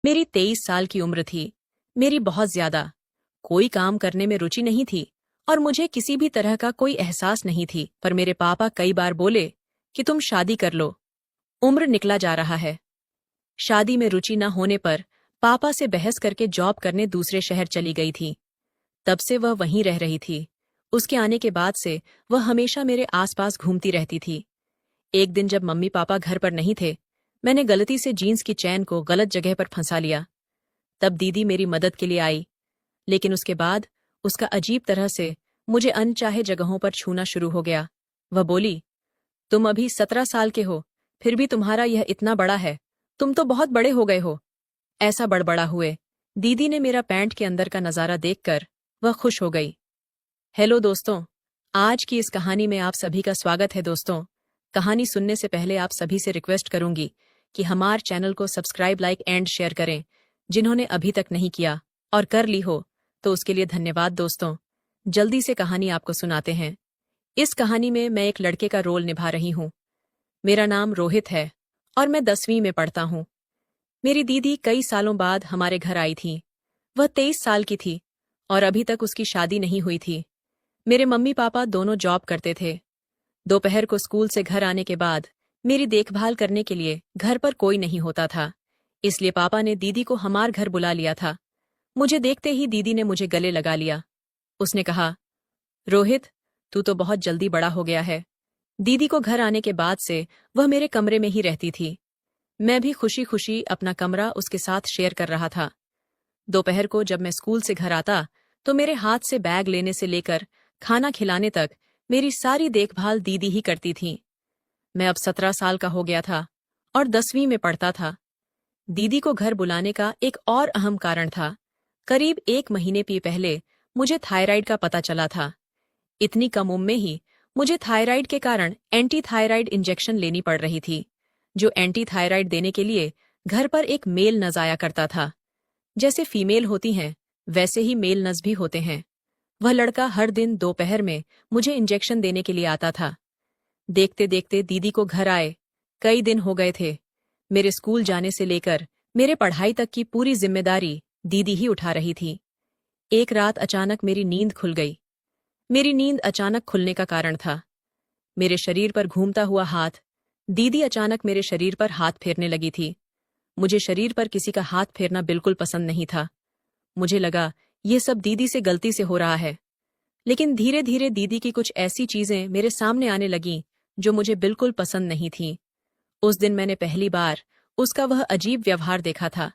मेरी 23 साल की उम्र थी। मेरी बहुत ज्यादा कोई काम करने में रुचि नहीं थी और मुझे किसी भी तरह का कोई एहसास नहीं थी। पर मेरे पापा कई बार बोले कि तुम शादी कर लो, उम्र निकला जा रहा है। शादी में रुचि न होने पर पापा से बहस करके जॉब करने दूसरे शहर चली गई थी। तब से वह वहीं रह रही थी। उसके आने के बाद से वह हमेशा मेरे आसपास घूमती रहती थी। एक दिन जब मम्मी पापा घर पर नहीं थे, मैंने गलती से जीन्स की चैन को गलत जगह पर फंसा लिया। तब दीदी मेरी मदद के लिए आई, लेकिन उसके बाद उसका अजीब तरह से मुझे अनचाहे जगहों पर छूना शुरू हो गया। वह बोली, तुम अभी 17 साल के हो, फिर भी तुम्हारा यह इतना बड़ा है, तुम तो बहुत बड़े हो गए हो। ऐसा बड़बड़ा हुए दीदी ने मेरा पैंट के अंदर का नजारा देखकर वह खुश हो गई। हेलो दोस्तों, आज की इस कहानी में आप सभी का स्वागत है। दोस्तों, कहानी सुनने से पहले आप सभी से रिक्वेस्ट करूंगी कि हमारे चैनल को सब्सक्राइब, लाइक एंड शेयर करें, जिन्होंने अभी तक नहीं किया और कर ली हो तो उसके लिए धन्यवाद। दोस्तों, जल्दी से कहानी आपको सुनाते हैं। इस कहानी में मैं एक लड़के का रोल निभा रही हूँ। मेरा नाम रोहित है और मैं 10वीं में पढ़ता हूँ। मेरी दीदी कई सालों बाद हमारे घर आई थी। वह 23 साल की थी और अभी तक उसकी शादी नहीं हुई थी। मेरे मम्मी पापा दोनों जॉब करते थे। दोपहर को स्कूल से घर आने के बाद मेरी देखभाल करने के लिए घर पर कोई नहीं होता था, इसलिए पापा ने दीदी को हमारे घर बुला लिया था। मुझे देखते ही दीदी ने मुझे गले लगा लिया। उसने कहा, रोहित, तू तो बहुत जल्दी बड़ा हो गया है। दीदी को घर आने के बाद से वह मेरे कमरे में ही रहती थी। मैं भी खुशी खुशी अपना कमरा उसके साथ शेयर कर रहा था। दोपहर को जब मैं स्कूल से घर आता तो मेरे हाथ से बैग लेने से लेकर खाना खिलाने तक मेरी सारी देखभाल दीदी ही करती थी। मैं अब 17 साल का हो गया था और 10वीं में पढ़ता था। दीदी को घर बुलाने का एक और अहम कारण था। करीब 1 महीने पहले मुझे थायराइड का पता चला था। इतनी कम उम्र में ही मुझे थायराइड के कारण एंटी थायराइड इंजेक्शन लेनी पड़ रही थी, जो एंटी थायराइड देने के लिए घर पर एक मेल नस आया करता था। जैसे फीमेल होती हैं वैसे ही मेल नस भी होते हैं। वह लड़का हर दिन दोपहर में मुझे इंजेक्शन देने के लिए आता था। देखते देखते दीदी को घर आए कई दिन हो गए थे। मेरे स्कूल जाने से लेकर मेरे पढ़ाई तक की पूरी जिम्मेदारी दीदी ही उठा रही थी। एक रात अचानक मेरी नींद खुल गई। मेरी नींद अचानक खुलने का कारण था मेरे शरीर पर घूमता हुआ हाथ। दीदी अचानक मेरे शरीर पर हाथ फेरने लगी थी। मुझे शरीर पर किसी का हाथ फेरना बिल्कुल पसंद नहीं था। मुझे लगा ये सब दीदी से गलती से हो रहा है, लेकिन धीरे धीरे दीदी की कुछ ऐसी चीजें मेरे सामने आने लगीं जो मुझे बिल्कुल पसंद नहीं थीं। उस दिन मैंने पहली बार उसका वह अजीब व्यवहार देखा था।